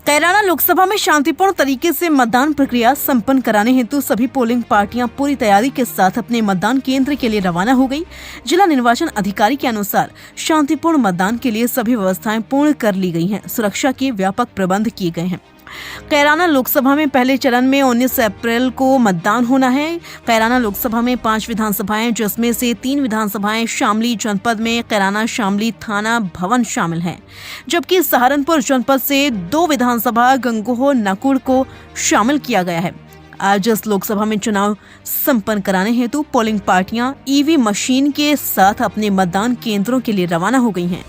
कैराना लोकसभा में शांतिपूर्ण तरीके से मतदान प्रक्रिया संपन्न कराने हेतु सभी पोलिंग पार्टियां पूरी तैयारी के साथ अपने मतदान केंद्र के लिए रवाना हो गई। जिला निर्वाचन अधिकारी के अनुसार शांतिपूर्ण मतदान के लिए सभी व्यवस्थाएं पूर्ण कर ली गई हैं। सुरक्षा के व्यापक प्रबंध किए गए हैं। कैराना लोकसभा में पहले चरण में 19 अप्रैल को मतदान होना है। कैराना लोकसभा में 5 विधानसभाएं, जिसमें से 3 विधानसभाएं शामली जनपद में कैराना शामली थाना भवन शामिल हैं, जबकि सहारनपुर जनपद से 2 विधानसभा गंगोह नकुड़ को शामिल किया गया है। आज इस लोकसभा में चुनाव संपन्न कराने हेतु पोलिंग पार्टियां ईवी मशीन के साथ अपने मतदान केंद्रों के लिए रवाना हो गई हैं।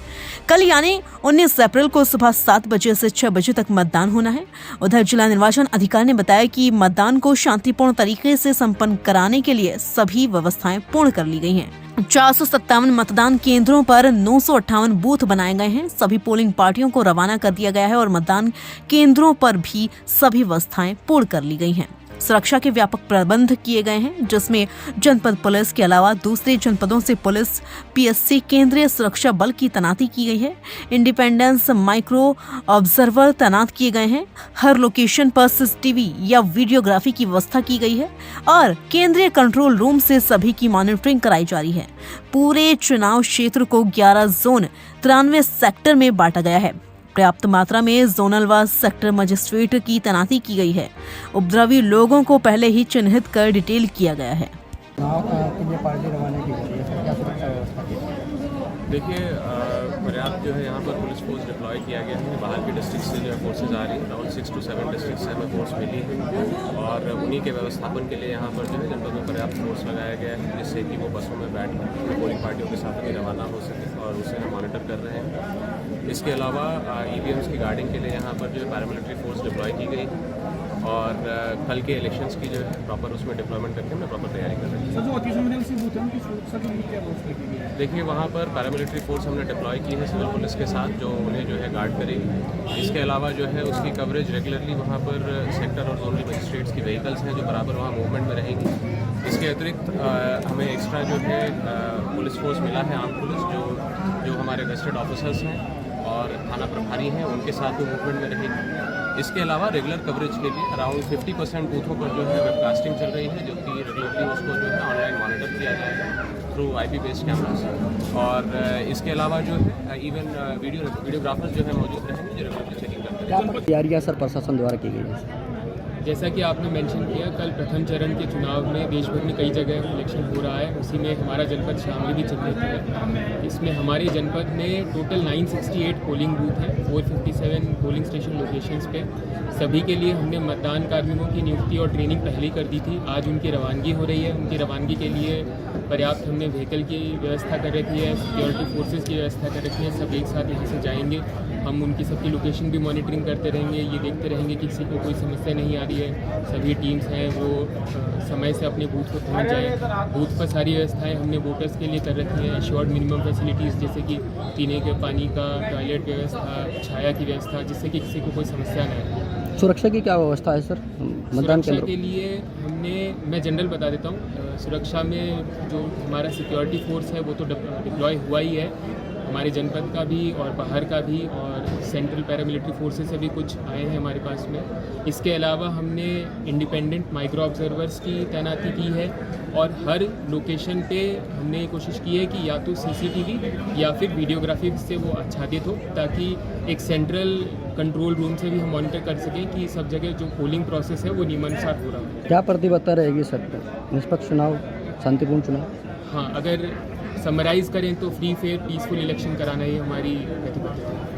कल यानी 19 अप्रैल को सुबह 7 बजे से 6 बजे तक मतदान होना है। उधर जिला निर्वाचन अधिकारी ने बताया कि मतदान को शांतिपूर्ण तरीके से संपन्न कराने के लिए सभी व्यवस्थाएं पूर्ण कर ली गई हैं। 457 मतदान केंद्रों पर 958 बूथ बनाए गए हैं। सभी पोलिंग पार्टियों को रवाना कर दिया गया है और मतदान केंद्रों पर भी सभी व्यवस्थाएं पूर्ण कर ली गई हैं। सुरक्षा के व्यापक प्रबंध किए गए हैं, जिसमें जनपद पुलिस के अलावा दूसरे जनपदों से पुलिस, पीएससी, केंद्रीय सुरक्षा बल की तैनाती की गई है। इंडिपेंडेंस माइक्रो ऑब्जर्वर तैनात किए गए हैं। हर लोकेशन पर सीसीटीवी या वीडियोग्राफी की व्यवस्था की गई है और केंद्रीय कंट्रोल रूम से सभी की मॉनिटरिंग कराई जा रही है। पूरे चुनाव क्षेत्र को 11 जोन 93 सेक्टर में बांटा गया है। पर्याप्त मात्रा में जोनल व सेक्टर मजिस्ट्रेट की तैनाती की गई है। उपद्रवी लोगों को पहले ही चिन्हित कर डिटेल किया गया है। देखिए, पर्याप्त जो है यहाँ पर पुलिस फोर्स डिप्लॉय किया गया है। बाहर के डिस्ट्रिक्ट से जो है फोर्सेज आ रही है। अराउंड 6 to 7 डिस्ट्रिक्ट से हमें फोर्स मिली है और उन्हीं के व्यवस्थापन के लिए यहाँ पर जो है जनपद में पर्याप्त फोर्स लगाया गया है, जिससे कि वो बसों में बैठ कर पोलिंग पार्टियों के साथ भी रवाना हो सके और उसे हम मॉनिटर कर रहे हैं। इसके अलावा ईवीएम्स की गार्डिंग के लिए यहाँ पर जो है पैरामिलिट्री फोर्स डिप्लॉय की गई और कल के इलेक्शंस की जो है प्रॉपर उसमें डिप्लॉयमेंट करके हमने प्रॉपर तैयारी कर रहे हैं। देखिए, वहाँ पर पैरामिलिट्री फोर्स हमने डिप्लॉय की है सिविल पुलिस के साथ, जो उन्हें जो है गार्ड करेगी। इसके अलावा जो है उसकी कवरेज रेगुलरली वहाँ पर सेक्टर और जोनल मजिस्ट्रेट्स की व्हीकल्स हैं जो बराबर वहाँ मूवमेंट में रहेंगी। इसके अतिरिक्त हमें एक्स्ट्रा जो है पुलिस फोर्स मिला है, आर्म पुलिस, जो हमारे वेस्टेड ऑफिसर्स हैं और थाना प्रभारी हैं, उनके साथ भी मूवमेंट में रहेगी। इसके अलावा रेगुलर कवरेज के लिए अराउंड 50% बूथों पर जो है वेबकास्टिंग चल रही है, जो कि रेगुलरली उसको जो है ऑनलाइन मॉनिटर किया जाएगा थ्रू IP बेस्ड कैमरास। और इसके अलावा जो है इवन वीडियोग्राफर्स जो है मौजूद रहेंगे जो रेगुलरली चेकिंग करते हैं। तैयारियां सर प्रशासन द्वारा की गई है। जैसा कि आपने मेंशन किया, कल प्रथम चरण के चुनाव में देश भर में कई जगह इलेक्शन हो रहा है, उसी में हमारा जनपद शामली भी चिन्हित है। इसमें हमारे जनपद में टोटल 968 पोलिंग बूथ हैं, 457 पोलिंग स्टेशन लोकेशंस पे। सभी के लिए हमने मतदान कार्मिकों की नियुक्ति और ट्रेनिंग पहले ही कर दी थी। आज उनकी रवानगी हो रही है। उनकी रवानगी के लिए पर्याप्त हमने व्हीकल की व्यवस्था कर रखी है, सिक्योरिटी फोर्सेज की व्यवस्था कर रखी है। सब एक साथ यहाँ से जाएंगे। हम उनकी सबकी लोकेशन भी मॉनिटरिंग करते रहेंगे, ये देखते रहेंगे कि किसी को कोई समस्या नहीं आ रही है। सभी टीम्स हैं वो समय से अपने बूथ पर पहुँच जाए। बूथ पर सारी व्यवस्थाएं हमने वोटर्स के लिए कर रखी हैं। एश्योर्ड मिनिमम फैसिलिटीज़ जैसे कि पीने के पानी का, टॉयलेट व्यवस्था, छाया की व्यवस्था, जिससे कि किसी को कोई समस्या न हो। सुरक्षा की क्या व्यवस्था है सर मतदान सुरक्षा के लिए मैं जनरल बता देता हूँ। सुरक्षा में जो हमारा सिक्योरिटी फोर्स है वो तो डिप्लॉय हुआ ही है, हमारे जनपद का भी और बाहर का भी, और सेंट्रल पैरामिलिट्री फोर्सेस से भी कुछ आए हैं हमारे पास में। इसके अलावा हमने इंडिपेंडेंट माइक्रो ऑब्जर्वर्स की तैनाती की है और हर लोकेशन पे हमने कोशिश की है कि या तो CCTV या फिर वीडियोग्राफी से वो आच्छादित हो, ताकि एक सेंट्रल कंट्रोल रूम से भी हम मॉनिटर कर सकें कि सब जगह जो पोलिंग प्रोसेस है वो नियमानुसार हो रहा हो। क्या प्रतिबद्धता रहेगी सर निष्पक्ष चुनाव, शांतिपूर्ण चुनाव? हाँ, अगर समराइज़ करें तो फ्री फेयर पीसफुल इलेक्शन कराना ही हमारी प्रतिबद्धता है।